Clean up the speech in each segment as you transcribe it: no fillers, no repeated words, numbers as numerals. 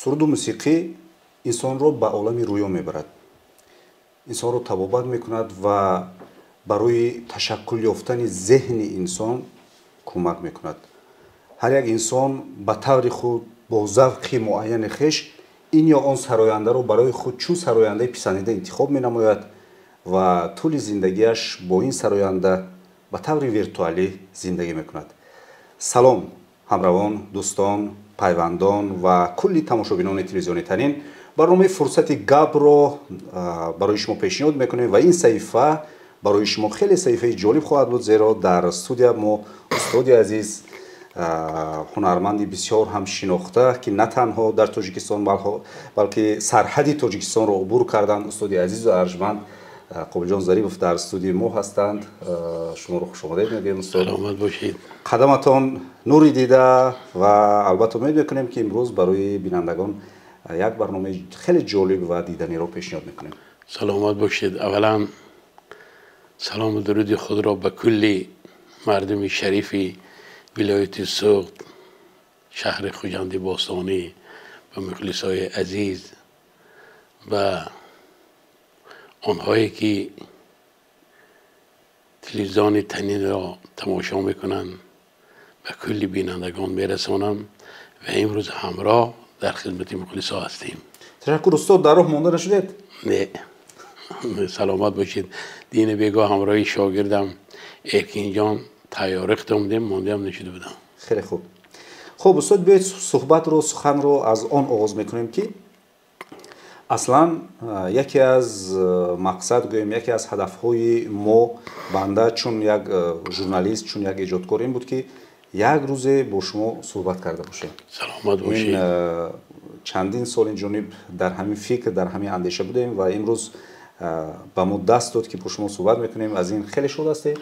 суруду мусиқӣ инсонро ба олами рӯё мебарад. инсонро табобат мекунад ва барои ташаккул ёфтани зеҳни инсон кӯмак мекунад. ҳар як инсон ба таври худ бо завқи муайяни хеш ин ё он сарояндаро барои худ чун сарояндаи писандида интихоб менамояд ва тӯли зиндагиаш бо ин сароянда ба таври виртуалӣ зиндагӣ мекунад. салом ҳамравон, дӯстон, пайвандон ва кулли тамошобинони телевизиони Танин. барномаи фурсати гапро барои шумо пешниҳод мекунем ва ин саҳифа барои шумо хеле саҳифаи ҷолиб хоҳад буд, зеро дар студия мо устоди азиз, ҳунарманди бисёр ҳам шинохта, ки на танҳо дар Тоҷикистон балки сарҳади Тоҷикистонро убур карданд, устоди азизу арҷманд Қобилҷон Зарипов дар студии мо ҳастанд. шуморо хушомадед мегӯем устод. саломат бошед. қадаматон нури дида ва албатта умед мекунем ки имрӯз барои бинандагон як барномаи хеле ҷолиб ва диданиро пешниҳод мекунем. саломат бошед. аввалан салому дуруди худро ба кулли мардуми шарифи вилояти Суғд, шаҳри Хуҷанди Бостонӣ, ба мухлисои азиз, ба онҳое ки телевизиони Танинро тамошо мекунанд, ба кулли бинандагон мерасонам ва имрӯз ҳамроҳ дар хидмати мухлисо ҳастем. ташаккур устод. дар роҳ монда нашудед? не, саломат бошед. дини бегоҳ ҳамроҳи шогирдам Эркинҷон тайёрихта будем, мондиам нишуда будам. хеле хуб. хуб устод, биёед суҳбатро, суханро аз он оғоз мекунем ки аслан яке аз мақсад гӯем, яке аз ҳадафҳои мо, банда чун як журналист, чун як эҷодкор ин буд ки як рӯзе бо шумо суҳбат карда бошем. саломат бошед. чандин сол инҷониб дар ҳамин фикр, дар ҳамин андеша будем ва имрӯз ба мо даст дод ки бо шумо суҳбат мекунем. аз ин хеле шод ҳастем.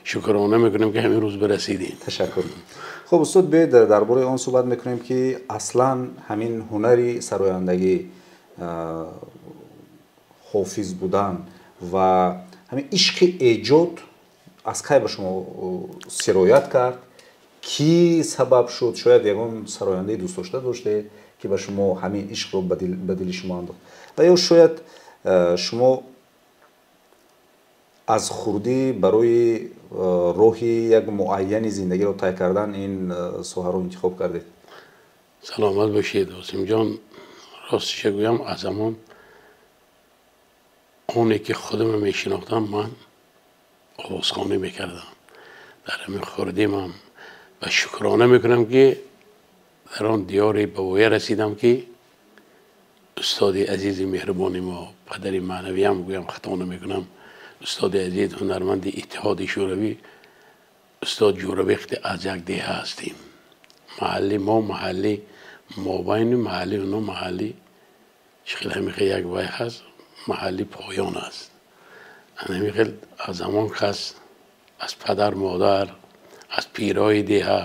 шукрона мекунем ки ҳамин рӯз барасидем. ташаккур. хуб устод, биёед дар бораи он суҳбат мекунем ки аслан ҳамин ҳунари сарояндагӣ, ҳофиз будан ва ҳамин ишқи эҷод аз кай ба шумо сироят кард? кӣ сабаб шуд? шояд ягон сарояндаи дӯстдошта доштед ки ба шумо ҳамин ишқро ба дили шумо андохт, ва ё шояд шумо аз хурдӣ барои роҳи як муайяни зиндагиро тай кардан ин соҳаро интихоб кардед? саломат бошед осимҷон. ростиша гӯям, аз ҳамон оне ки худам мешинохтам, ман овозхонӣ мекардам. дар ҳамин хурдимам ва шукрона мекунам ки дар он диёри ба воя расидам ки устоди азизи меҳрубони мо, падари маънавиям гӯям, хато намекунам, устоди азиз, ҳунарманди иттиҳоди шӯравӣ, устод ҷӯравехти аз як деҳа ҳастем. маҳалли мо маҳалли мобайни маҳалли уно маҳалли чиқил ҳамихел як вай ҳаст, маҳалли поён аст. ҳамихел аз ҳамон кас, аз падар модар, аз пирҳои деҳа,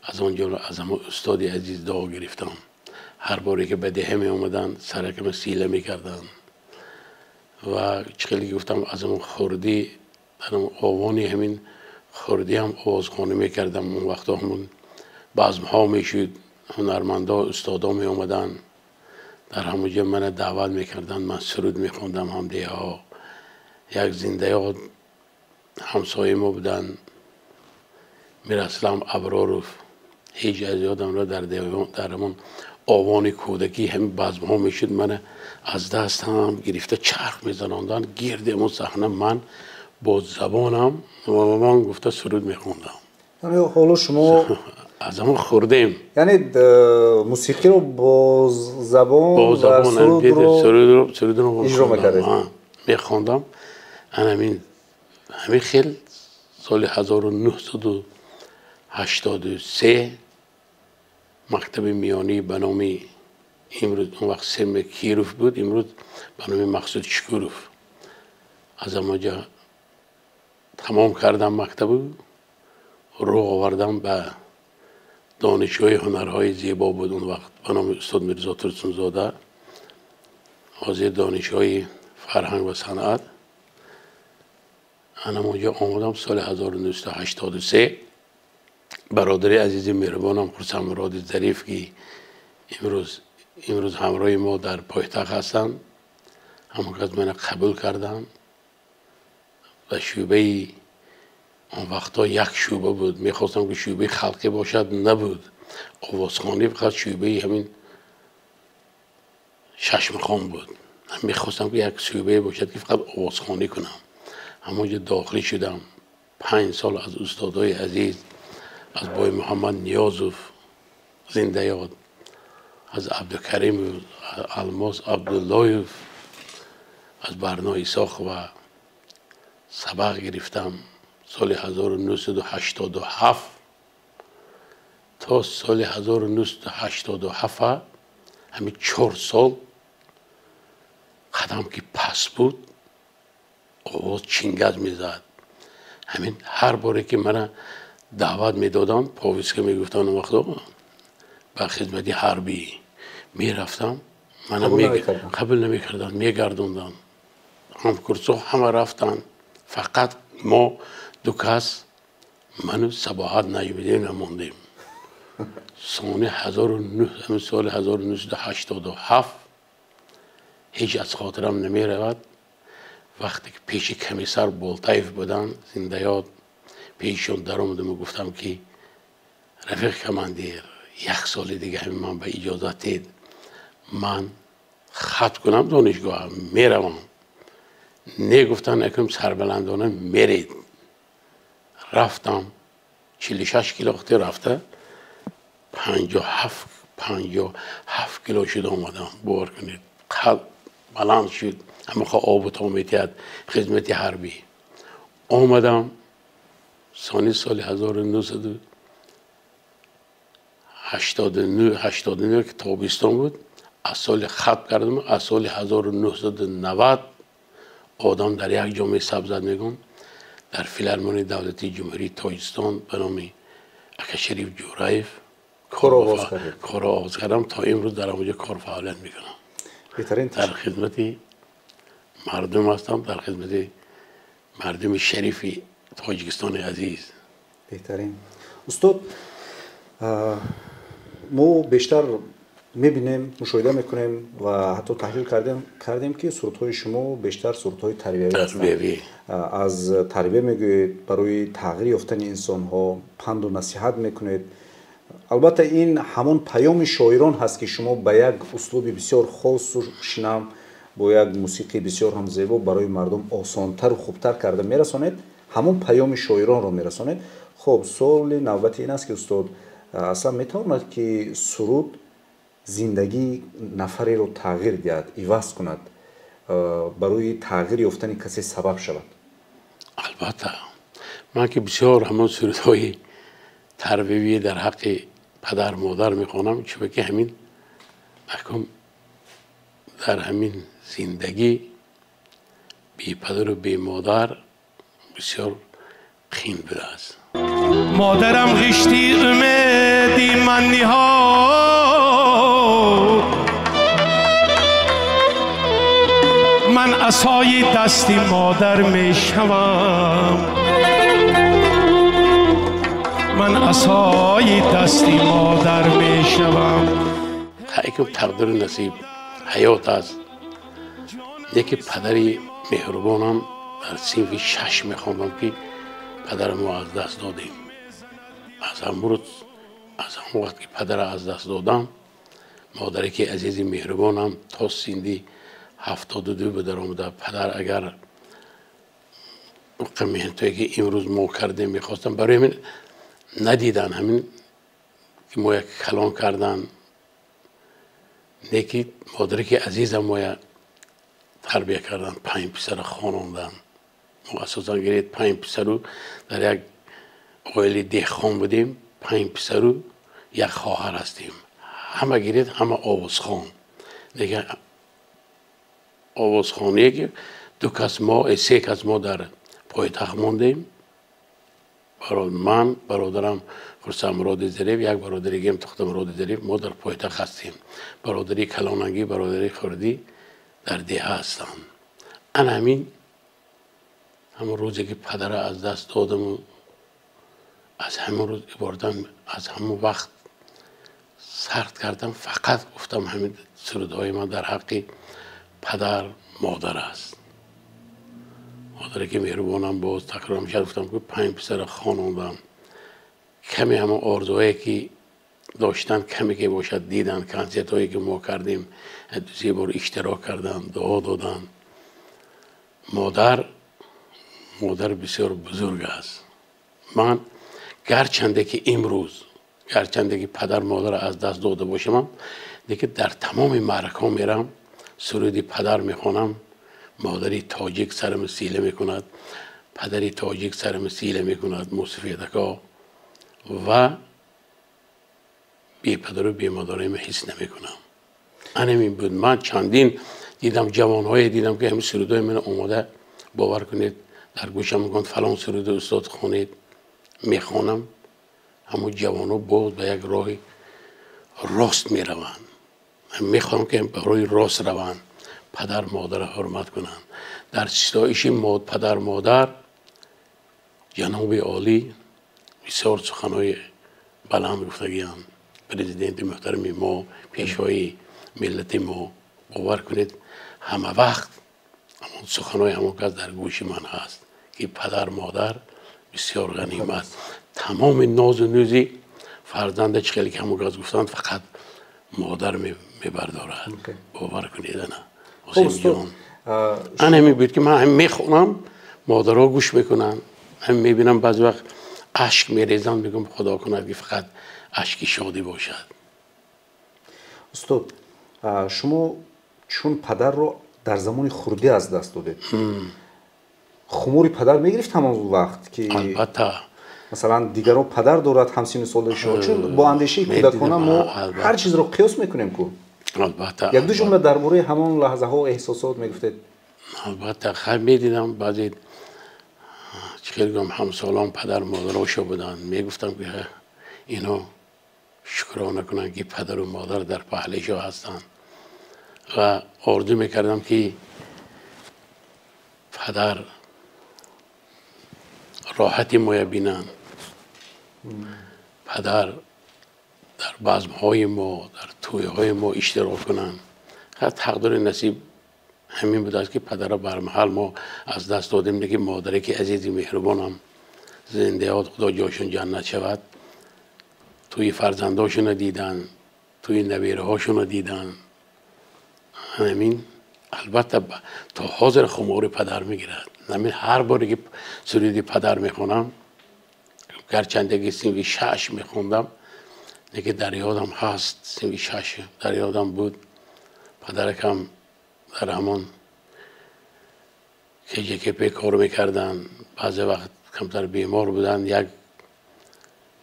аз он ҷумла аз ҳамон устоди азиз дуо гирифтам. ҳар боре ки ба деҳа меомаданд, саракама сила мекарданд ва чиқил гуфтам, аз ҳамон хурдӣ, дар овони ҳамин хурдӣ ҳам овозхонӣ мекардам. он вақтҳо ҳамон базмҳо мешуд, ҳунармандо, устодо меомаданд, дар ҳамон ҷо мана даъват мекарданд, ман суруд мехондам. ҳамдиҳаҳо, як зиндаёд ҳамсояи мо буданд, Мираслам Аброров, ҳеҷ аз ёдамро дар ҳамон овони кӯдакӣ ҳамин базмҳо мешуд, мана аз дастам гирифта чарх мезанонданд гирди ҳамон саҳна, ман бо забонам ман гуфта суруд мехондам. ҳоло шумо аз ҳамон хурдем, яъне мусиқиро бо забон ва сурудро иҷро мекардед? мехондам. ҳамин хел соли 1983 мактаби миёнӣ ба номи, имрӯз он вақт Серме Киров буд, имрӯз ба номи Мақсуд Шукуров, аз ҳамонҷо тамом кардам мактабу роҳ овардам ба донишгоҳи ҳунарҳои зебо буд. он вақт ба номи устод Мирзо Турсунзода, ҳозир донишгоҳи фарҳанг ва санъат. ҳамонҷо омадам соли 1983. бародари азизи меҳрубонам Хурсанмуроди Зариф ки امروز همراه ما در پایتخت هستند. همون که من قبول کردم و شعبه اون وقتا یک شعبه بود، میخواستم که شعبه خلقی باشد، نبود. آوازخوانی فقط شعبه همین ششمخان بود. من میخواستم که یک شعبه باشد که فقط آوازخوانی کنم. همونجا داخلی شدم. 5 سال از استادای عزیز، از بای محمد نیازوف زنده یاد، از عبدالکریم الماس عبداللهیف، از برنا ایساق و سبق گرفتم. سال 1987 تا سال 1987 همین 4 سال قدم که پس بود آواز چینگز میزد. همین هر باره که من دعوت میدادم پاویسکا میگفتن اون وقتا به خدمتی حربی میرفتم، من قبول نمیکردن، میگردوندن. همکرسا همه رفتن، فقط ما 2 کس منو صباحت نجمیدین نموندیم. سال 1987 هیچ از خاطرم نمی رود. وقتی که پیش کمیسر بولتایف بودن زنده یاد، پیششون در آمدم و گفتم که رفیق کماندیر 1 سال دیگه همین من به اجازت دید من خط کنم دانشگاه میروم. نه گفتن اکنون سربلندانه میرید. رفتم 46 کیلومتر رفته 57 کیلو شد آمدم. باور کنید قلب بلند شد. همه خواه آب و تامیتیت خدمت حربی آمدم. سال 1989 که تابستان بود، از سال خط کردم. از سال 1990 آدم در یک جامعه سبزد میگن در فیلارمونی دولتی جمهوری تاجیکستان به نام اکا شریف جورایف کار آغاز کردم. تا امروز در اونجا کار فعالیت میکنم. در خدمت مردم هستم، در خدمت مردم شریف تاجیکستان عزیز. بهترین استاد، ما بیشتر میبینیم، مشاهده میکنیم و حتی تحلیل کردیم که سرودهای شما بیشتر سرودهای تربیوی هستند. از تربیه میگویید، برای تغییر یافتن انسان ها پند و نصیحت میکنید. البته این همون پیام شاعران هست که شما به یک اسلوب بسیار خاص و شنم، با یک موسیقی بسیار هم زیبا برای مردم آسانتر و خوبتر کرده میرسانید. همون پیام شاعران رو میرسانید. خب سوال نوبت این است که استاد اصلا میتواند که سرود زندگی نفری رو تغییر دهد، عوض کند، برای تغییر یافتن کسی سبب شود؟ البته من که بسیار همون سرودهای تربیوی در حق پدر مادر میخوانم، چون که همین احکام در همین زندگی بی پدر و بی مادر بسیار قین بوده است. مادرم غشتی امیدی من نهاد، من عصای دستی مادر میشوم، من عصای دستی مادر میشوم. حقیقت تقدیر نصیب حیات است. یکی پدری مهربانم در صنف 6 میخواندم که پدر ما از دست دادیم. از همون وقت که پدر از دست دادم، مادری که عزیزی مهربانم تا سندی 72 به در آمده. پدر اگر قمیتایی که امروز ما کردیم میخواستم، برای من ندیدن. همین که ما یک کلان کردن، نیکی مادری که عزیزم ما تربیه کردن، 5 پسر خانوندن. ما اساسا گرید 5 پسر رو در یک عائله دهخان بودیم. 5 پسر رو یک خواهر هستیم. همه گرید همه آوازخوان. دیگه آوازخانیه که 2 کس ما 3 کس ما در پایتخت موندیم. من برادرم خرسا مراد ظریف، یک برادر دیگه تخت مراد ظریف، ما در پایتخت هستیم. برادری کلاننگی، برادری خردی در ده هستن. انا همین همون روزی که پدر از دست دادم و از همون روز عباردن، از همون وقت سرد کردم، فقط گفتم همین سرودهای من در حق پدر مادر است. مادری که مهربانم بود، تکرار میشد گفتم که 5 پسر خانوادم کمی همه آرزوهایی که داشتن کمی که باشد دیدن، کنسرت هایی که ما کردیم 2-3 بار اشتراک کردن، دعا دادن. مادر بسیار بزرگ است. من گرچنده که امروز گرچنده که پدر مادر از دست داده باشم، دیگه در تمام معرکه میرم سرود پدر میخونم. مادری تاجیک سرم سیله میکند، پدری تاجیک سرم سیله میکند، موسیقیدکا و بی پدر و بی مادرم حس نمیکنم. همین بود. من چندین دیدم جوانهای دیدم که همین سرودهای من اومده، باور کنید در گوشم میگن فلان سرود استاد خونید، میخونم. همون جوانو بود به یک راه راست میروند. من میخوام که به راه راست روند، پدر مادر حرمت کنند. در ستایش پدر مادر جناب عالی بسیار سخنهای بلند گفتگیان. پرزیدنت محترم ما، پیشوای ملت ما، باور کنید همه وقت همون سخنهای همون کس در گوش من هست که پدر مادر بسیار غنیمت. تمام ناز و نوزی فرزند چخیلی که همون کس گفتند فقط مادر میبردارد. باور کنید نه حسین جان. من همین بود که من هم میخونم، مادرها گوش میکنن، هم میبینم بعض وقت اشک میریزن، میگم خدا کند که فقط اشکی شادی باشد. استاد شما چون پدر رو در زمان خردی از دست دادید، خموری پدر میگرفت همون وقت که البته مثلا دیگران پدر دارد همسین سال شما، چون با اندیشه کودکانه ما هر چیز رو قیاس میکنیم که البته یک دو جمله درباره همون لحظه ها و احساسات میگفتید؟ البته خیلی میدیدم بعضی چخیلی گم همسالان پدر مادراشو بودن، میگفتم که اینو شکرانه کنن که پدر و مادر در پهلشو هستن و آرزو میکردم که پدر راحتی ما بینن، پدر در بزمهای ما، در تویهای ما اشتراک کنن. خیلی تقدیر نصیب همین بود است که پدر را برمحل ما از دست دادیم. دیگه مادری که عزیزی مهربانم زنده ها، خدا جاشون جنت شود، توی فرزنداشون دیدن، توی نویره هاشون دیدن. همین البته تا حاضر خمار پدر میگیرد. همین هر باری که سرود پدر میخونم، گرچنده که سنوی 6 میخوندم، دیگه در یادم هست، سنوی 6 در یادم بود. پدرکم در همون KJKP کار میکردن، بعضی وقت کمتر بیمار بودن، یک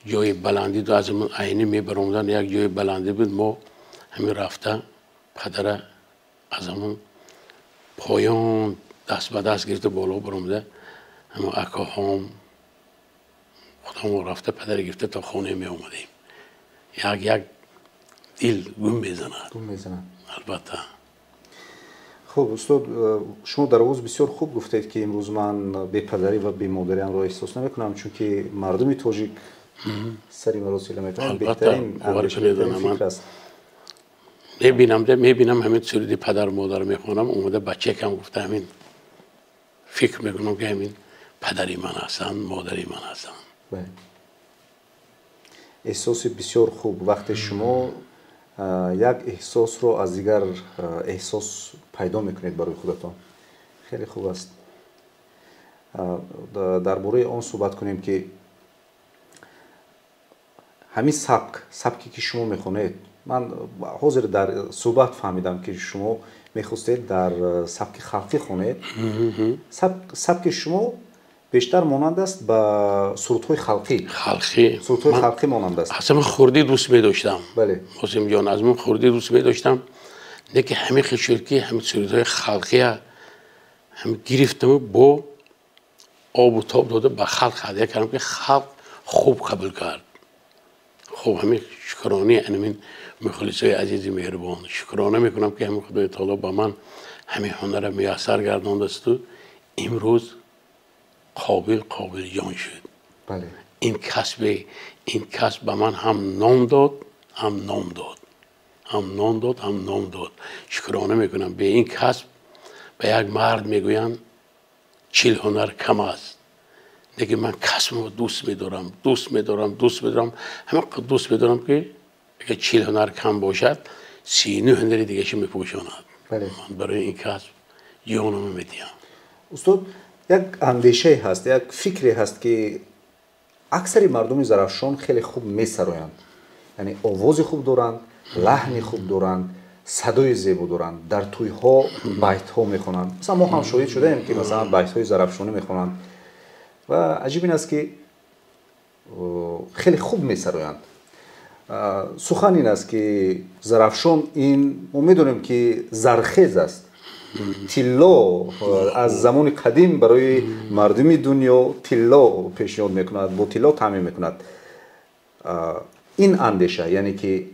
جای بلندی دو از همون عینی میبرمدن، یک جای بلندی بود، ما همین رفته پدر از همون پایان دست به دست گرفته بالا برمده، همون اکاهام خودمون رفته پدر گرفته تا خونه می آمدیم. یک دل گم میزند. البته. خب استاد شما در آغاز بسیار خوب گفتید که امروز من به پدری و به مادریم را احساس نمیکنم، چون که مردم تاجیک سری مرا سیله میکنن. بهترین فکر است. میبینم همین سرود پدر مادر میخونم، اومده بچه کم گفته همین فکر میکنم که همین پدری من هستن، مادری من هستن. احساس بسیار خوب. وقتی شما یک احساس رو از دیگر احساس پیدا میکنید برای خودتان، خیلی خوب است. درباره آن صحبت کنیم که همین سبکی که شما میخونید، من حاضر در صحبت فهمیدم که شما میخواستید در سبک خلقی خونید. سبک شما بیشتر مانند است با سرودهای خلقی. سرودهای خلقی مانند است. اصلا من خردی دوست می‌داشتم. بله. حسین جان از من خردی دوست می‌داشتم. دیگه همین خشورکی، همین سرودهای خلقی هم گرفتم با آب و تاب داده به خلق هدیه کردم که خلق خوب قبول کرد. خب همین شکرانه همین مخلصای عزیزی مهربان شکرانه میکنم که همین خدای تعالی با من همین هنر میسر گردانده است و امروز قابل جان شد. بله. این کسب به من هم نام داد، هم نام داد، هم نام داد، هم نام داد. شکرانه میکنم. به این کسب به یک مرد میگویند 40 هنر کم است. دیگه من کسبم دوست میدارم، دوست میدارم، دوست میدارم، همه دوست میدارم که اگه 40 هنر کم باشد 39 هنر دیگه شو میپوشاند. بله. من برای این کسب جانم میدیم. استاد یک اندیشه هست، یک فکری هست که اکثر مردم زرافشان خیلی خوب میسرایند، یعنی آواز خوب دارند، لحن خوب دارند، صدای زیبا دارند، در توی ها بیت ها میخونند. مثلا ما هم شاهد شده ایم که مثلا بیت های زرافشانی میخونند و عجیب این است که خیلی خوب میسرایند. سخن این است که زرافشان این ما میدونیم که زرخیز است، طلا از زمان قدیم برای مردم دنیا طلا پیشنهاد میکند، با طلا تعمین میکند. این اندیشه یعنی که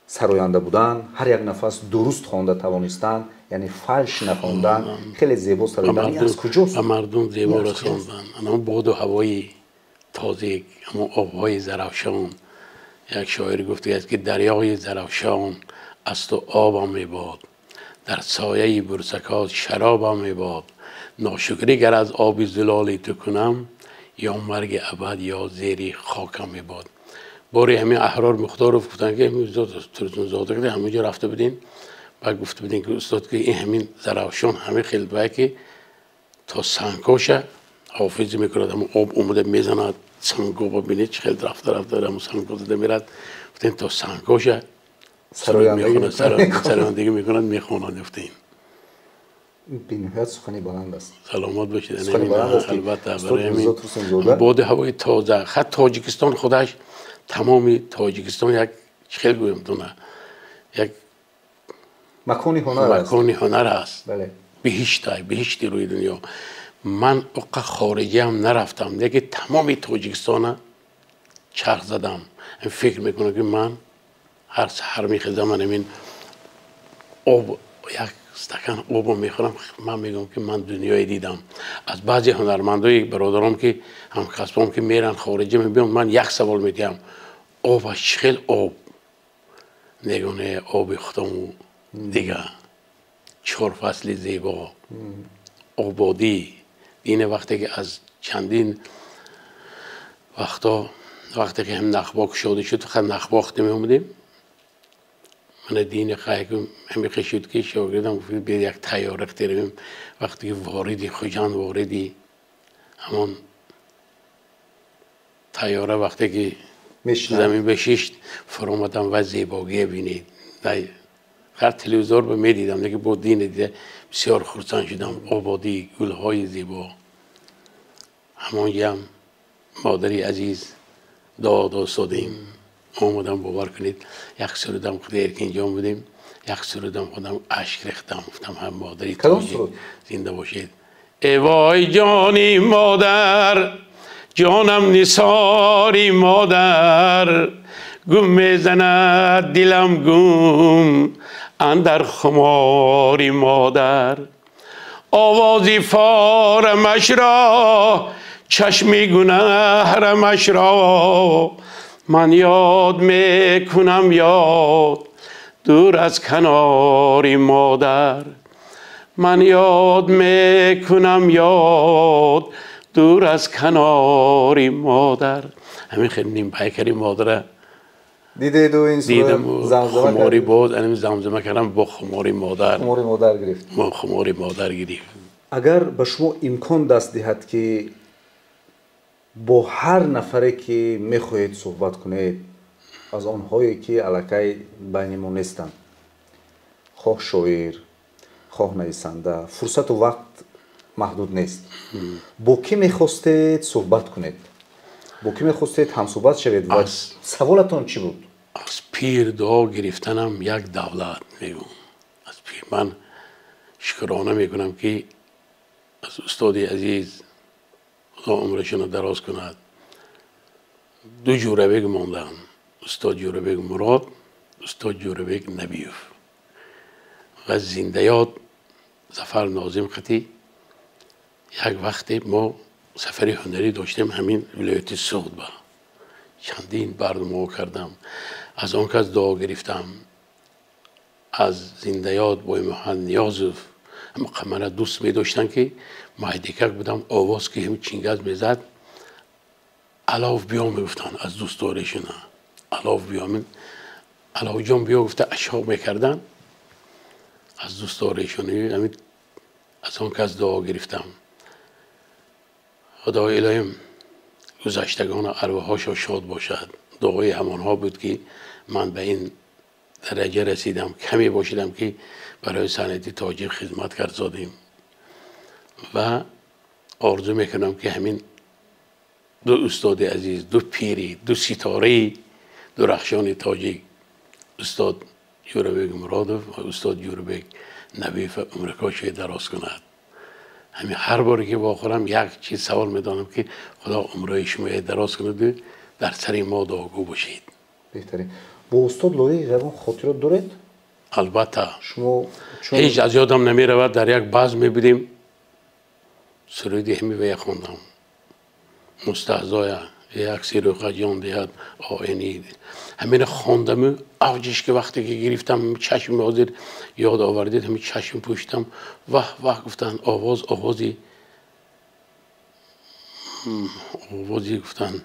سراینده بودن، هر یک نفس درست خوانده توانستن، یعنی فالش نخواندن، خیلی زیبا سراندن. این از کجاست؟ مردم زیبا رساندن. اما باد و هوای تازه، اما آبهای زرافشان. یک شاعر گفته است که دریای زرافشان از تو آبم میباد، در سایه برسکات شرابم میباد، ناشکری گر از آب زلالی تو کنم، یا مرگ ابد یا زیر خاکم میباد. باری همین احرار مختار گفتن که همین ترتون زاده کرده همینجا رفته بدین و گفته بدین که استاد که این همین زرافشان همین خیلی که تا سنگاشه حافظی میکند، همون آب اومده میزند سنگو ببینید چه خیلی رفته همون سنگو زده میرد، گفتن تا سنگاشه سرایندگی میکنند میخوانند. گفتین به نهایت سخنی بلند است. سلامت باشید. سخنی بلند است. البته برای همین باد هوای تازه، خط تاجیکستان خودش، تمامی تاجیکستان یک خیلی گویم دونه یک مکانی هنر است. بله. بهشتی روی دنیا. من اوقا خارجی هم نرفتم، دیگه تمامی تاجیکستان چرخ زدم. فکر میکنم که من هر سحر میخیزم من این آب یک استکان آب میخورم، من میگم که من دنیای دیدم. از بعضی هنرمندای برادرام که هم کسبام که میرن خارجی میبینم، من یک سوال میگم آبش خیلی آب نگونه آب ختم دیگه 4 فصل زیبا آبادی دین. وقتی که از چندین وقتی که هم نخباک شده شد خیلی نخباخت می اومدیم، من دین خیلی همی خشید که شاگردم گفتید بید یک تیاره اختیاریم. وقتی که واردی خوجان واردی همون تیاره وقتی که زمین بشیشت فرامدم و زیباگی بینید. هر تلویزور به می دیدم دیگه با دین دیده بسیار خرسند شدم. آبادی گلهای زیبا همون هم مادری عزیز داد و صدیم آمدم باور کنید. یک سرودم خدیر که اینجا بودیم، یک سرودم خودم عشق ریختم، گفتم هم مادری توجه زنده باشید. ای وای جانی مادر، جانم نثاری مادر، گم میزند دلم گم اندر خماری مادر. آوازی فارمش را چشمی گنهرمش را، من یاد میکنم یاد دور از کناری مادر. من یاد میکنم یاد دور از کناری مادر. همین خیلی نیم پیکری مادره دیدید و این دیدم خماری بود، اینم زمزمه کردم با خماری مادر. خماری مادر گرفت. ما خماری مادر گرفت. اگر به شما امکان دست دهد که با هر نفری که میخواهید صحبت کنید، از آنهایی که علاقه بین ما نیستند، خواه شاعر خواه نویسنده، فرصت و وقت محدود نیست، با کی میخواستید صحبت کنید؟ با کی میخواستید هم صحبت شوید و سوالتون چی بود؟ از پیر دعا گرفتنم یک دولت میگم. از پیر من شکرانه میکنم که از استاد عزیز خدا عمرشون رو دراز کند 2 جوربک ماندن، استاد جوربک مراد، استاد جوربک نبیوف و زندیات ظفر ناظم خطی. یک وقتی ما سفری هنری داشتیم همین ولایت سوخت با چندین برنامه کردم. از آن کس دعا گرفتم از زنده یاد بای محمد نیازف من دوست می داشتن که مهدیکک بودم آواز که همین چینگز میزد علاف بیا میگفتن از دوست دارشون علاف بیا علاف جان بیا گفته اشعار میکردن از دوست دارشون همین از آن کس دعا گرفتم خدای الهیم گذشتگان ارواحاشو شاد باشد دعای همانها بود که من به این درجه رسیدم کمی باشیدم که برای سنتی تاجیک خدمت کرد زادیم و آرزو میکنم که همین دو استاد عزیز دو پیری دو ستاره درخشان تاجیک استاد جوربک مرادوف و استاد جوربک نبیف امریکا دراز کند همین هر باری که واخورم یک چیز سوال میدانم که خدا عمرای شما دراز کند در سر ما دعاگو باشید بهترین با استاد لوی غیران خاطرات دارید؟ البته شما هیچ از یادم نمی رود در یک باز می بودیم سرودی همی وی خوندم مستعزای یک سیروخه جان دیاد آینی همین خوندم اوجش که وقتی که گرفتم چشم حاضر یاد آوردید همین چشم پوشتم واه گفتن آوازی گفتن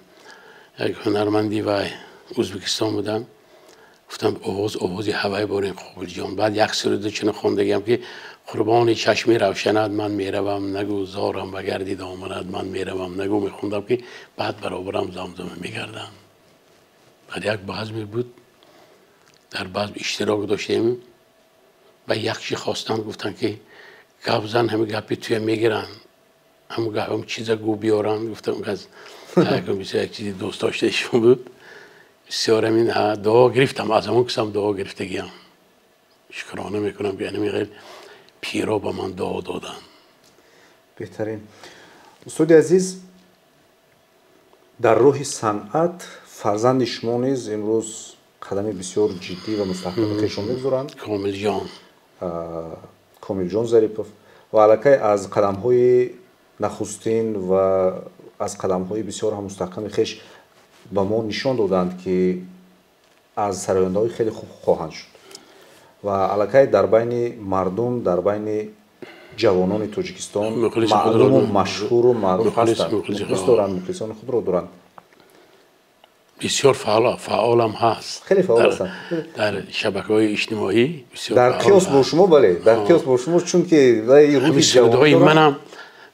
یک هنرمندی و ازبکستان بودن گفتم آوازی هوای بارین قابل جان بعد یک سرود چنین خوندگیم که قربان چشمی روشنت من میروم نگو زارم و گردی دامنت من میروم نگو میخوندم که بعد برابرم زمزمه میگردم بعد یک بزمی بود در بزم اشتراک داشتیم و یک چی خواستن گفتن که گپ زن همه گپی توی میگیرن همه چیز گو بیارن گفتم که از یک چیزی دوست داشتهشون بود بسیار همین دعا گرفتم از همون کسم دعا گرفتگیم شکرانه میکنم که اینمی غیر پیرا با من دعا دادن بهترین استاد عزیز در راه صنعت فرزند شما نیز امروز قدم بسیار جدی و مستحکم کشون میگذارند کامل جان ظریفов و علاقه از قدم های نخستین و از قدم های بسیار هم مستحکم خیش به ما نشان دادند که از سرآینده های خیلی خوب خواهند شد و علاقه در بین مردم در بین جوانان تاجیکستان معلوم و مشهور و معروف هستند مخلص دارند مخلصان خود را دارند بسیار فعال هم هست خیلی فعال هستند در شبکه‌های اجتماعی بسیار در کیاس با شما بله در کیاس با شما چون که روحی جوان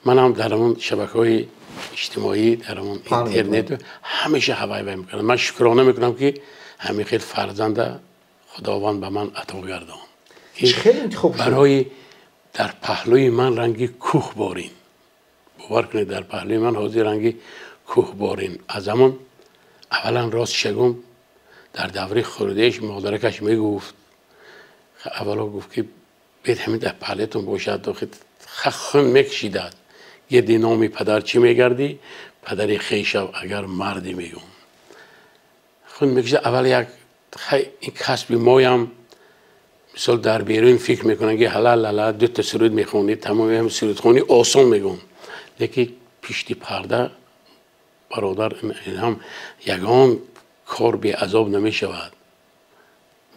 منم در اون شبکه‌های اجتماعی در اون اینترنت همیشه هوای میکنم من شکرانه میکنم که همین خیلی فرزنده خداوند به من عطا گردان برای در پهلوی من رنگی کوه بارین باور کنید در پهلوی من حاضر رنگی کوه بارین از همون اولا راست شگم در دوره خوردهش مادرکش میگفت اولا گفت که بید همین در پهلتون باشد خون میکشیدد یه دینامی پدر چی میگردی پدری خیشو اگر مردی میگم خون میکشید اول یک این کسبی مایم مثال در بیرون فکر میکنن که حالا دو تا سرود میخونی تمام هم سرود خونی آسان میگم لیکن پیشتی پرده برادر این هم یگان کار بی عذاب نمیشود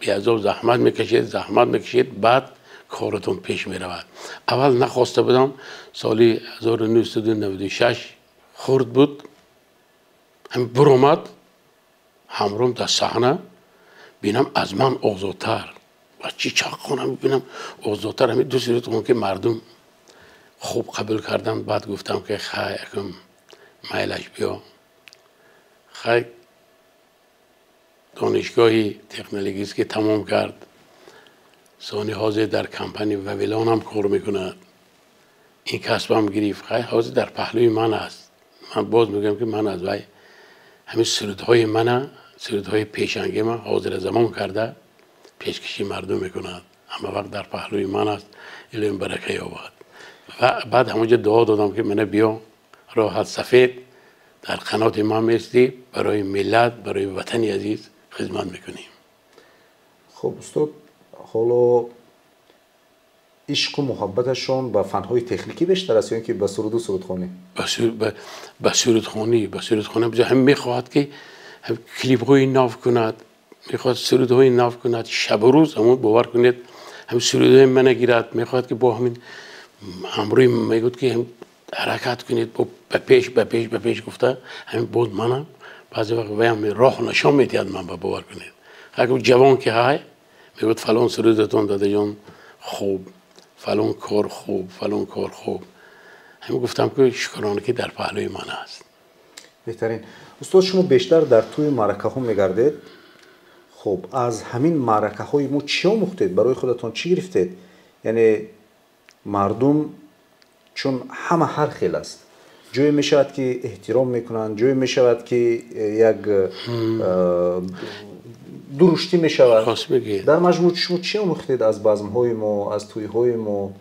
بی عذاب زحمت میکشید بعد کارتون پیش میرود اول نخواسته بودم سالی 1996 خورد بود هم برآمد همروم در صحنه بینم از من آزادتر و چی چاق کنم ببینم آزادتر همین دو سرود خون که مردم خوب قبول کردن بعد گفتم که خیلی یکم میلش بیا خیلی دانشگاهی تکنولوژیست که تمام کرد سانی حاضر در کمپانی وویلان هم کار میکند این کسب هم گرفت خیلی حاضر در پهلوی من است من باز میگم که من از وی همین سرودهای من سرودهای پیشنگی من حاضر زمان کرده پیشکشی مردم میکند اما وقت در پهلوی من است علم برکه یابد و بعد همونجا دعا دادم که من بیا راحت سفید در قنات ما میستی برای ملت برای وطن عزیز خدمت میکنیم خب استاد حالا عشق و محبتشون به فنهای تکنیکی بیشتر است یا اینکه به سرود و سرودخوانی به سرودخوانی بجا هم میخواهد که کلیپ های ناف کند میخواد سرودهای نو کند شب و روز، اما باور کنید هم سرودهای من گیرد، میخواد که با همین همروی میگوید که هم حرکت کنید به پیش گفته همین بود. منم بعضی وقت ویم راه نشان میدید من باور کنید. اگه جوان که های میگوید فلان سرودتون داده جان خوب، فلان کار خوب، فلان کار خوب. همین گفتم که شکرانه که در پهلوی من است. بهترین. استاد شما بیشتر در توی معرکه ها میگردید. خب از همین معرکه های مو چی آموختید؟ برای خودتون چی گرفتید؟ یعنی مردم چون همه هر خیل است، جایی می شود که احترام میکنند، جایی می شود که یک درشتی می شود. در مجموع شما چی آموختید از بزم های ما، از توی های ما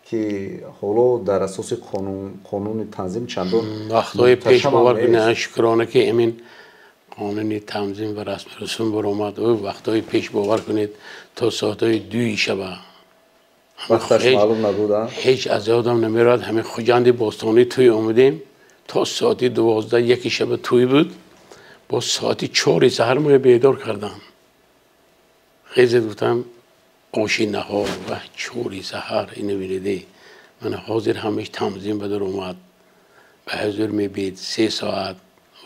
که حالا در اساس قانون تنظیم چندان وقتهای پیش باور کنید شکرانه که امین قانون تنظیم و رسم رسوم برآمد و وقتهای پیش باور کنید تا ساعتهای 2 شب وقتش معلوم نبودن، هیچ از یادم نمیراد. همین خوجند باستانی توی آمدیم تا ساعت 12 1 شب توی بود، با ساعت 4 سحر ما بیدار کردم. خیلی گفتم آشین نهار و 4 سحر اینو بیلیده من حاضر همیشه تنظیم بدر اومد به حضور میبید 3 ساعت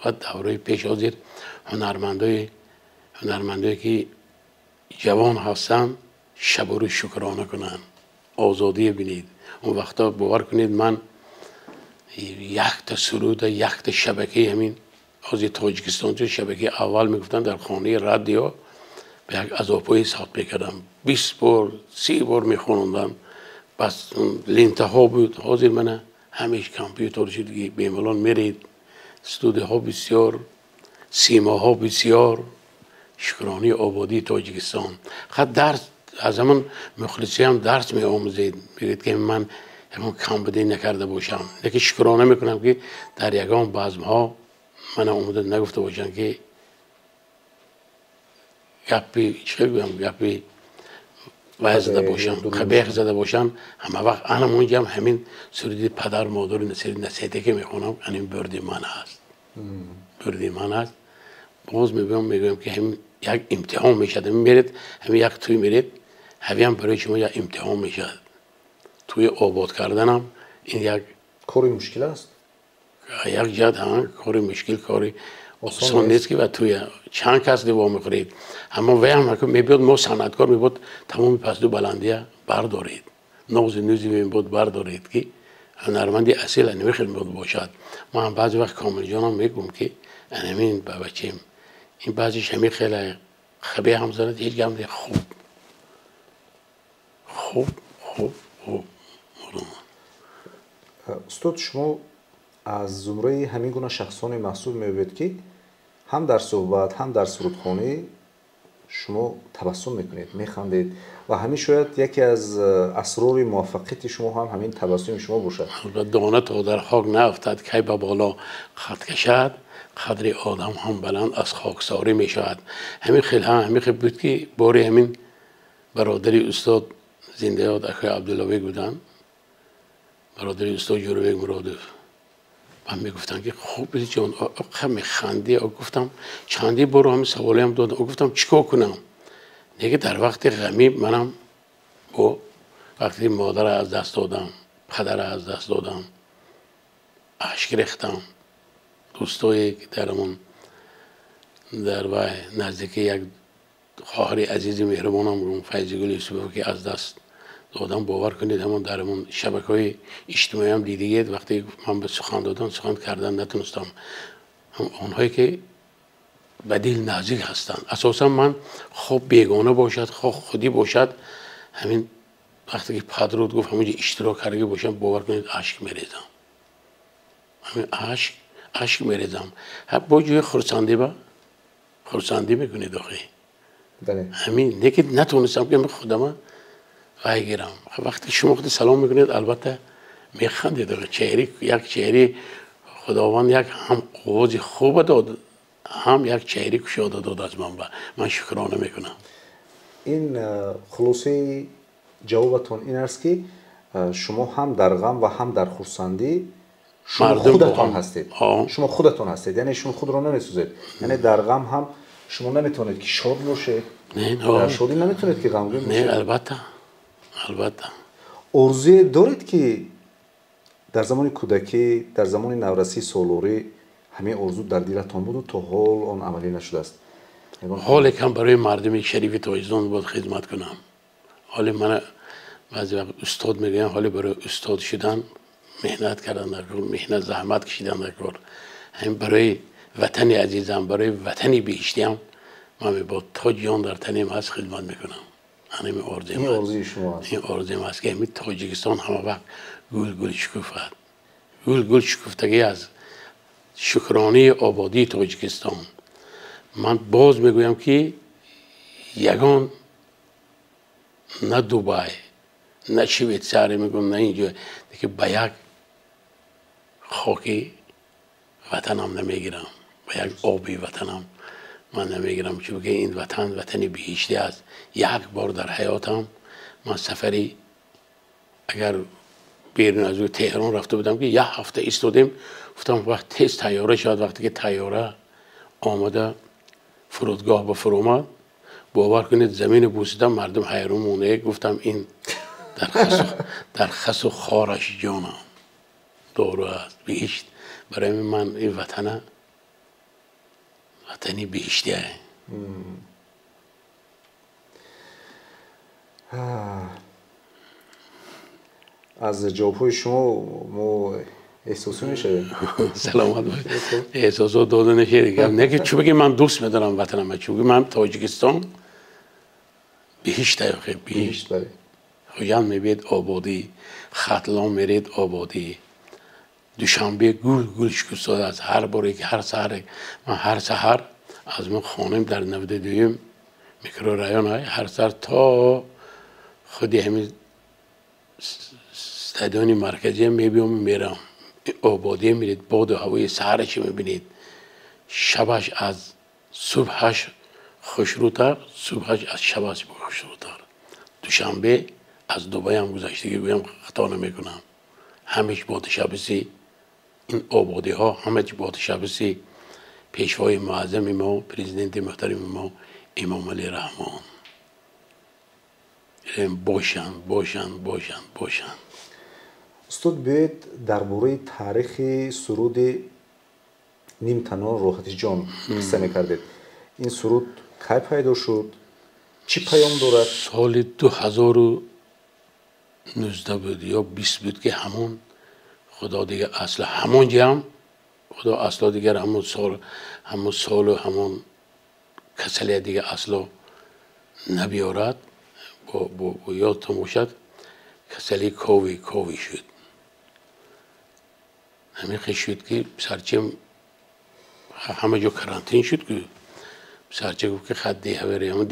و دوره پیش حاضر هنرمندایی که جوان هستن شب و روز شکرانه کنن، آزادی بینید. اون وقتا باور کنید من یک تا سرود یک تا شبکه همین از تاجیکستان تو شبکه اول میگفتن در خانه رادیو به یک عذابای حساب میکردم 20 بار 30 بار میخوندم. بس لینته ها بود حاضر من همیشه کامپیوتر شد که بیمالان میرید استودیو ها بسیار، سیما ها بسیار. شکرانی آبادی تاجیکستان خود درس از همون مخلصی هم درس می آموزید. میگید که من همون کم بدهی نکرده باشم، لیکن شکرانه میکنم که در یگان بزم ها من آموزه نگفته باشم که گپی وحی زده باشم، خبیخ زده باشم. همه وقت انا اونجا همین سرودی پدر مادر نصیحتی که میخونم همین بردی من هست. بردی من هست. باز میگم که همین یک امتحان میشد. میرید همین یک توی میرید هم برای شما یک امتحان میشد. توی آباد کردنم این یک کاری مشکل است. یک جد هم کاری مشکل، کاری آسان نیست که و توی چند کس دیوار میخورید. اما وی هم که میبود ما صنعتکار میبود تمام پس دو بلندیه بردارید، نوزی میبود بردارید که هنرمندی اصیل نمیخیر میبود باشد. ما هم بعضی وقت کامل جانم میگم که انمین با بچیم این بعضیش همین خیلی خبیه هم زند هیچ گم خوب استاد شما از زمره همین گونه شخصانی محسوب میبود که هم در صحبت هم در سرودخوانی شما تبسم میکنید، میخندید و همین شاید یکی از اسرار موفقیت شما هم همین تبسم شما باشد. دانه تا در خاک نیفتد که به بالا خط کشد، قدر آدم هم بلند از خاکساری میشود. همین خیلی بود که باری همین برادری استاد زنده یاد اخوی عبدالله بودن، برادری استاد جورویگ مرادف. من میگفتن که خوب بیدی جان خیلی خندی. گفتم چندی برو همین سوالی هم دادم. گفتم چیکار کنم؟ دیگه در وقت غمی منم با وقتی مادر از دست دادم، پدر از دست دادم، اشک ریختم. دوستایی که درمون در وای نزدیک یک خواهر عزیزی مهربانم فیضگل یوسفی که از دست دادم، باور کنید همون درمون شبکه‌های اجتماعی هم دیدید وقتی من به سخن دادم سخن کردن نتونستم. اونهایی که بدیل نزدیک هستند اساسا من خوب بیگانه باشد خوب خودی باشد، همین وقتی که پدرود گفت همونجا اشتراک کرده باشم باور کنید اشک میریزم. همین اشک میریزم. با جوی خرسندی میکنید آخه. همین نه که نتونستم که من خودم وای گیرم. وقتی شما خود سلام میکنید البته میخندید. یک چهره خداوند یک هم قوزی خوب داد، هم یک چهره کشاده داد از من شکرانه میکنم. این خلاصه جوابتون این است که شما هم در غم و هم در خرسندی شما خودتون هستید. شما خودتون هستید، یعنی شما خود رو نمیسوزید. یعنی در غم هم شما نمیتونید که شاد باشید؟ نه در شادی نمیتونید که غمگین باشید؟ نه البته ارزوی دارید که در زمان کودکی، در زمان نورسی سالوری همه ارزو در دلتان بود و تا حال آن عملی نشده است؟ حال کم برای مردم شریف تاجدان بود خدمت کنم. حال من بعضی وقت استاد میگن، حالی برای استاد شدن مهنت کردن در کار، مهنت زحمت کشیدن در کار، همین برای وطن عزیزم، برای وطن بهشتیم من با تاج جان در تنم هست خدمت میکنم. همین آرزوی شما است. این آرزویم است که همین تاجیکستان همه وقت گل شکوفت، گل شکوفتگی از شکرانه آبادی تاجیکستان. من باز میگویم که یگان نه دوبای نه شویتزار میگم نه اینجا دیگه به یک خاکی وطنم نمیگیرم، به یک آبی وطنم من نمیگیرم، چون که این وطن بهشتی است. یک بار در حیاتم من سفری اگر بیرون از تهران رفته بودم که یک هفته ایستادیم، گفتم وقت تیز تیاره شد، وقتی که تیاره آمده فرودگاه به فرامد، باور کنید زمین بوسیدم، مردم حیران مونده. گفتم این در خس و خارش جانم دارو است بهشت. برای من این وطنی بهشتیه. از جوابهای شما ما احساسی میشه. سلامت باشید. احساسات داده نشه دیگه. نه که چون بگم من دوست میدارم وطنم، چون من تاجیکستان بهشته، بهشت خوشم میبید آبادی، ختلان میرید آبادی، دوشنبه گل شکوفته از هر باری که هر سحر من هر سحر از من خانم در 92 میکرورایان های هر سحر تا خودی همین استادیوم مرکزی میبینم میرم آبادی میرید، باد و هوای سحرش میبینید، شبش از صبحش خوشروتر، صبحش از شبش خوشروتر. دوشنبه از دوباره هم گذشته که گویم خطا نمیکنم، همیشه باد شبسی این آبادی ها، همیشه باد شبسی پیشوای معظم ما، پرزیدنت محترم ما امام علی رحمان باشن. استاد بیاید درباره تاریخ سرود نیم تنها راحتی جان قصه میکردید. این سرود کی پیدا شد؟ چی پیام دارد؟ سال 2019 بود یا 20 بود که همون خدا دیگه اصلا همون جمع خدا اصلا دیگر همون سال و همون کسلی دیگه اصلا نبیارد. با یادتون باشد کسلی کاوی شد. همین شد که سرچه همه جا کرانتین شد که سرچه گفت که خدی هوری همون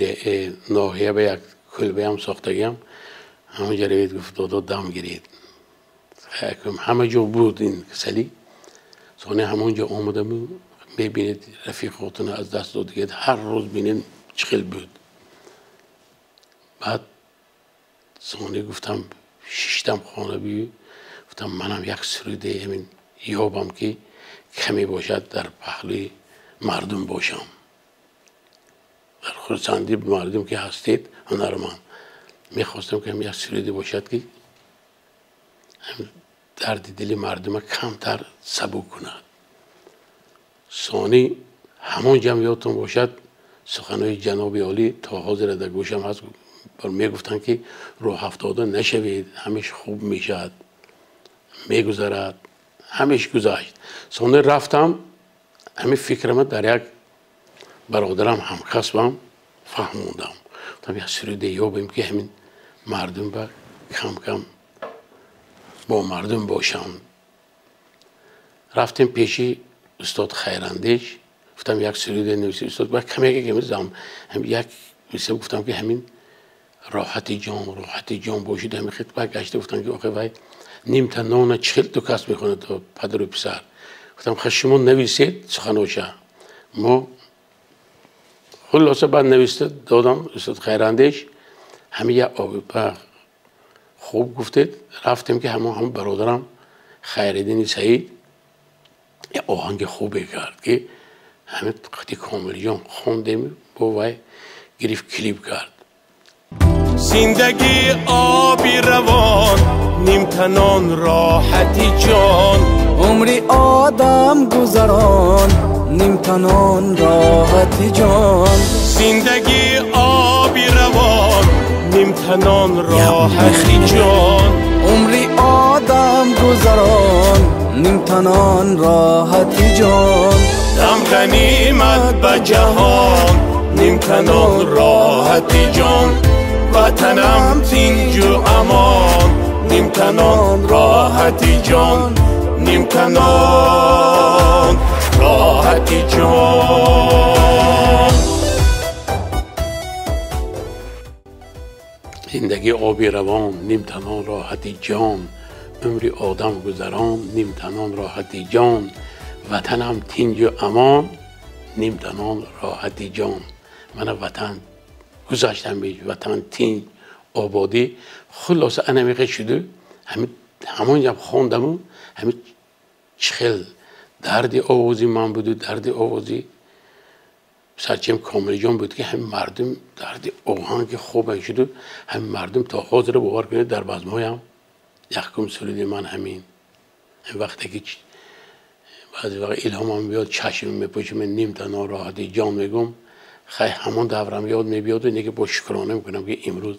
ناحیه به یک کلبه هم ساخته گیم همه جا روید گفت دادا دم گیرید. همه جا بود این کسلی. سانه همونجا آمده بود میبینید رفیقاتون از دست دادید، هر روز بینید چخیل بود. بعد سانه گفتم شیشتم خانه بی، گفتم منم یک سروده همین یابم که کمی باشد در پهلوی مردم باشم، در خرسندی مردم که هستید هنرمند. میخواستم که هم یک سروده باشد که درد دل مردم کمتر سبک کند. ثانی همون جمعیاتون باشد سخنهای جناب عالی تا حاضر در گوشم هست، میگفتن که راه افتاده نشوید، همیشه خوب میشد، میگذرد، همیشه گذشت. ثانی رفتم همین فکرم در یک برادرم همکسبم فهموندم، گفتم یک سروده یابیم که همین مردم با کم کم با مردم باشم. رفتیم پیشی استاد خیراندیش، گفتم یک سروده نویسی. استاد با کمی که میزم هم یک مثل گفتم که همین راحتی جان باشید. همین خیلی برگشته گفتم که آخه وای نیم تا نان 42 کس میخونه تو پدر و پسر. گفتم خشمون نویسید سخنوشه. ما خلاصه بعد نویسته دادم استاد خیراندیش، همین یک آب خوب گفتید. رفتیم که همون برادرم خیرالدین سعید یه آهنگ خوبی کرد که همین قطعی کامل جان خوندیم با وای گرفت کلیپ کرد. زندگی آبی روان نیمتنان راحتی جان عمری آدم گذران نیمتنان راحتی جان زندگی آبی روان نیمتنان راحتی جان عمری آدم گذران نیمتنان راحتی جان دم غنیمت به جهان نیمتنان راحتی جان وطنم تنج و امان نیمتنان راحتی جان نیمتنان راحتی جان زندگی آبی روان نیمتنان راحتی جان عمری آدم گذران نیمتنان راحتی جان وطنم تنج و امان نیمتنان راحتی جان. من وطن گذاشتم به وطن تنج آبادی خلاصه انمیقه شده همون جب خوندم همین چخل درد آوازی من بود درد آوازی سرچم کامل جان بود که هم مردم درد آهنگ خوب شده هم مردم تا حاضر باور کنه در بزمای هم یکم سرودی من همین وقتی که بعضی وقت الهام هم بیاد چشم میپوشم نیمتنان راحتی جان میگم خیلی همون دورم یاد میبیاد و اینه که با شکرانه میکنم که امروز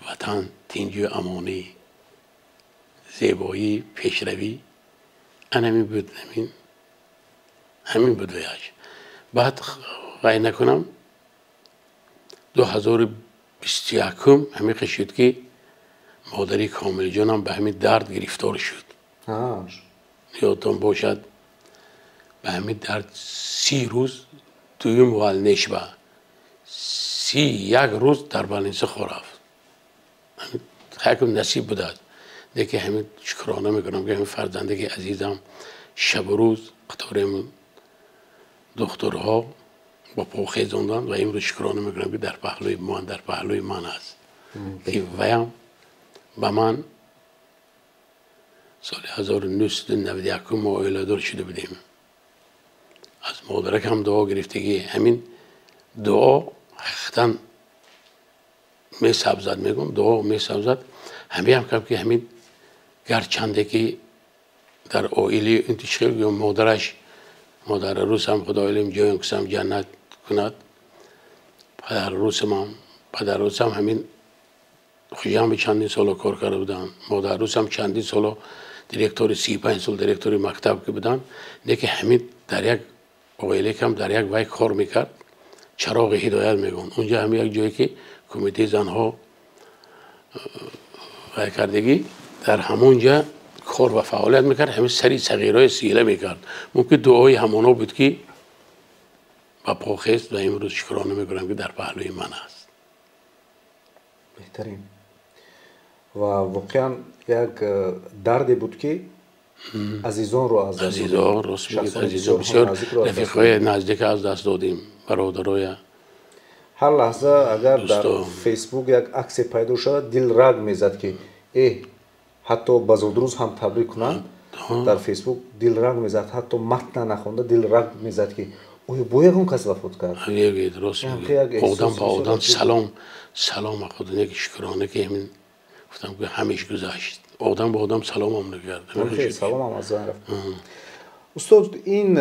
وطن تنجی و امانی زیبایی پیشروی همین بود همین بود ویاش. بعد غیر نکنم 2021 همین شد که مادری کامل جانم به همین درد گرفتار شد. یادتون باشد به همین درد 30 روز توی مولنش با 31 روز در بالینسه خورفت. خیلی نصیب بودد دیگه همین شکرانه میکنم که همین فرزندگی عزیزم شب و روز قطارم دخترها با پا خیزاندن و امروز شکرانه میکنم که در پهلوی من است که ویم به من سال 1991 ما اولادار شده بودیم. از مادرک هم دعا گرفتگی همین دعا حقیقتا می سبزد میگم دعا می سبزد همین هم که همین گرچنده که در آیلی انتشکل یا مادرش مادر روس هم خدا علم جایم کسم جنت کند پدر روس هم همین خوشم چندین سال کار کرده بودن مادر روس هم چندین سال دیرکتور 35 سال دیرکتور مکتب که بودن دیگه همین در یک آیلی کم در یک وای کار میکرد چراغ هدایت میگن اونجا همین یک جایی که کمیته زنها وای کردگی در همونجا کار و فعالیت میکرد همین سری صغیرای سیله میکرد ممکن دعای همانا بود که با پاخست و امروز شکرانه میکنم که در پهلوی من است. بهترین و واقعا یک دردی بود که عزیزان رو از دست دادیم. راست میگید عزیزان بسیار رفیقای نزدیک از دست دادیم برادرای هر لحظه اگر در فیسبوک یک عکس پیدا شد دل رگ میزد که حتی بزودروز هم تبریک کنند در فیسبوک دل رگ میزد حتی متن نخونده دل رگ میزد که اوی با یکون کس وفات کرد یک درست میگید آدم با آدم سلام خود یک شکرانه که همین گفتم که همیشه گذشت آدم با آدم سلام هم نکرد سلام هم از ذهن رفت. استاد این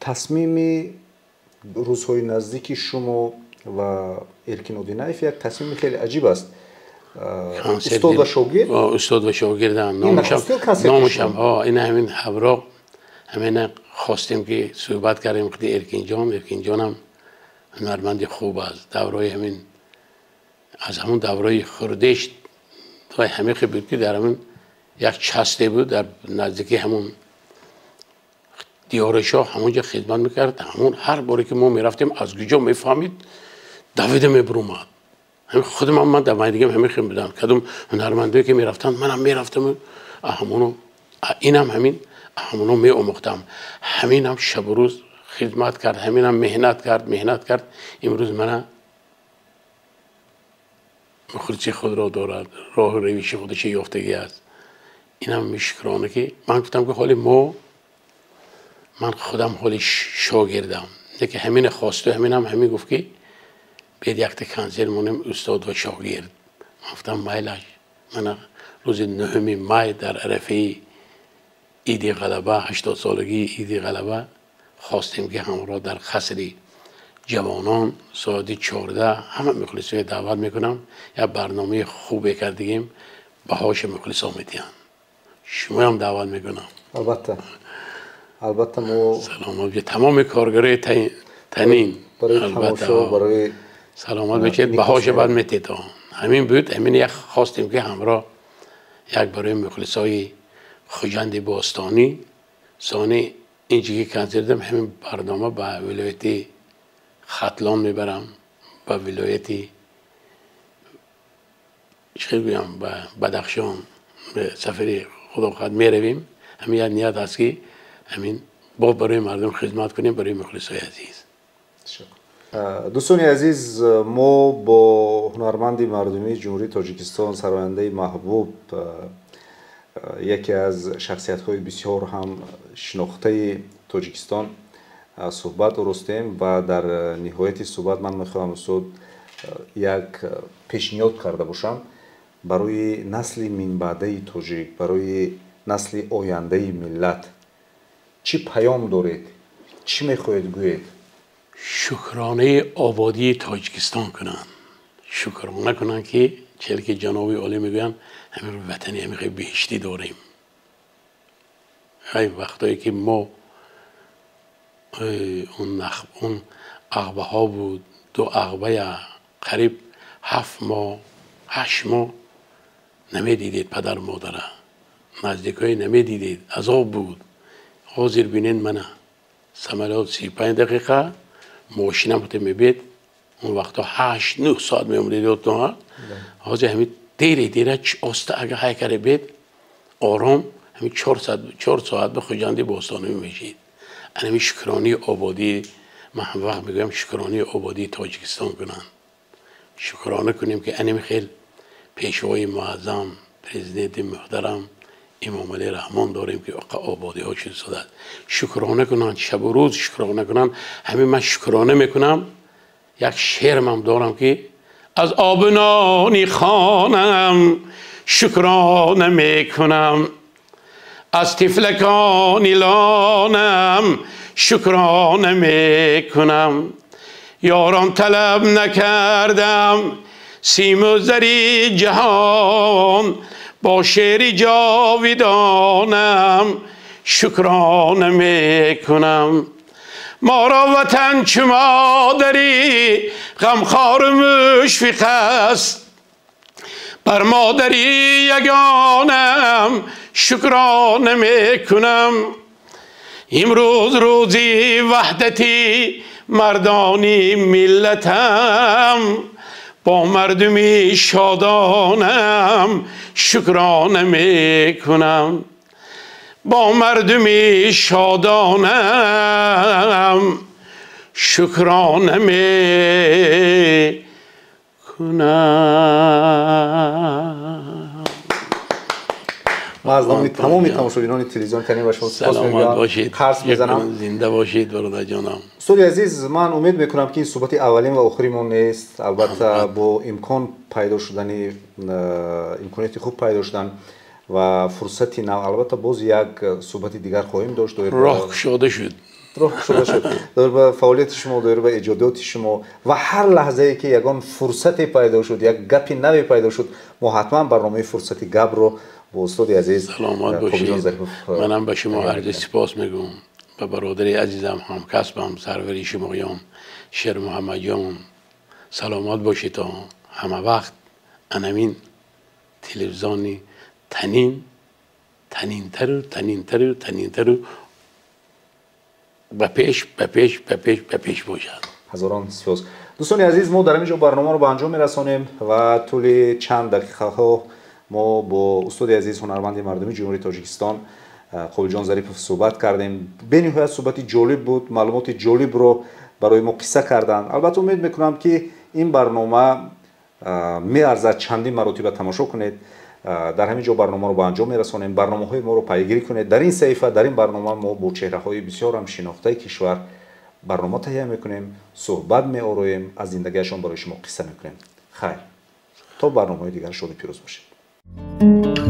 تصمیم روزهای نزدیکی شما و ارکین اودینایف یک تصمیم خیلی عجیب است. استاد و شاگرد استاد و شاگردم نامشم این همین حبرا همین خواستیم که صحبت کردیم خدای ارکین جان هم هنرمند خوب است دورای همین از همون دورای خردش و همین بود که در همین یک چسته بود در نزدیکی همون دیار شاه همونجا خدمت میکرد همون هر باری که ما میرفتیم از کجا میفهمید دوید میبرومد همین خود من در دیگه همین خیم بودم کدوم هنرمندایی که میرفتن منم میرفتم همونو اینم همین همونو می آموختم همین هم شب و روز خدمت کرد همین هم مهنت کرد امروز من مخلصی خود را دارد راه رویش خودش یافتگی است اینم میشکرانه که من گفتم که حالی ما من خودم حالی شاگردم دیگه همین خواسته همین گفت که بید یک کنسل مونم استاد و شاگرد. گفتم مایلش من روز 9 مای در عرفه عید غلبه 80 سالگی عید غلبه خواستیم که همراه در قصر جوانان ساعت 14 همه مخلصای دعوت میکنم یا برنامه خوبی کردیم بهاش مخلصا میدین شما هم دعوت میکنم. البته ما سلامت به تمام کارگرای تنین برای تماشا برای سلامت بچید بهاش بعد میتید همین بود. همین یک خواستیم که همراه یک برای مخلصای خوجند باستانی ثانی اینجا که کنسردم همین برنامه به ولایت ختلان میبرم به ولایت چه بگم به بدخشان به سفری خدا خواهد میرویم. همین یک نیت است که همین با برای مردم خدمت کنیم برای مخلصای عزیز. دوستان عزیز ما با هنرمند مردمی جمهوری تاجیکستان سراینده محبوب یکی از شخصیت‌های بسیار هم شناخته تاجیکستان صحبت رستیم و در نهایت صحبت من میخواهم استاد یک پیشنهاد کرده باشم برای نسل من بعده تاجیک برای نسل آینده ملت چی پیام دارید؟ چی میخواهید گویید؟ شکرانه آبادی تاجیکستان کنن، شکرانه کنن که چهل که جناب عالی میگوین همین وطنی همین خیلی بهشتی داریم. های وقتایی که ما اون عقبه ها بود، دو عقبه قریب 7 ماه 8 ماه نمیدیدید پدر مادره نزدیکای نمیدیدید عذاب بود. حاضر بینین منه سمرات 35 دقیقه ماشینم بوده میبید اون وقتا 8-9 ساعت میمونید دوتون حاضر همین دیره آسته اگه های کرده بید آرام همین 4 ساعت به خوجندی باستانی میشید. همین شکرانی آبادی من هم وقت میگویم شکرانی آبادی تاجیکستان کنن، شکرانه کنیم که انمی خیلی پیشوای معظم پرزیدنت محترم امام علی رحمان داریم که آبادی ها شد صدد شکرانه کنن، شب و روز شکرانه کنن. همین من شکرانه میکنم. یک شعرم هم دارم که از آبنانی خانم شکرانه میکنم، از تفلکانی لانم شکرانه میکنم. یاران طلب نکردم سیم و زری جهان، با شعری جاویدانم شکرانه میکنم. ما را وطن چو مادری غمخوار مشفق است، بر مادری یگانم شکرانه میکنم. امروز روزی وحدتی مردانی ملتم، با مردمی شادانم شکرانه میکنم. با مردمی شادانم شکرانه میکنم. ما از نام تمامی تماشاگران تلویزیون تنین و شما سپاس میگویم. قرص میزنم. زنده باشید برادر جانم. استاد عزیز من امید میکنم که این صحبت اولین و آخریمون نیست. البته با امکان پیدا شدن امکانیت خوب پیدا شدن و فرصتی نو البته باز یک صحبت دیگر خواهیم داشت. راه شده شد. در به فعالیت شما، در به ایجادات شما و هر لحظه ای که یگان فرصتی پیدا شد، یک گپی نوی پیدا شد، ما حتما برنامه فرصتی گپ رو با استاد عزیز سلامت باشید. منم به شما عرض سپاس میگم و برادری عزیزم هم کسبم سروری شمایان شیر محمدیان سلامت باشید تا همه وقت. انمین تلویزیونی تنین ترو به پیش باشد. هزاران سپاس. دوستان عزیز ما در اینجا برنامه رو به انجام میرسانیم و طول چند دقیقه ها ما با استاد عزیز هنرمند مردمی جمهوری تاجیکستان قابلجان ظریفوف صحبت کردیم. به نهایت صحبتی جالب بود، معلومات جالب رو برای ما قصه کردن. البته امید میکنم که این برنامه میارزد چندین مرتبه تماشا کنید در همین جا برنامه رو به انجام میرسانیم. برنامه‌های ما رو پیگیری کنید. در این صحیفه، در این برنامه ما با چهره‌های بسیار هم شناخته کشور برنامه تهیه میکنیم، صحبت می‌آوریم، از زندگیشون برای شما قصه میکنیم. خیر، تا برنامه‌های دیگر شاد و پیروز باشید.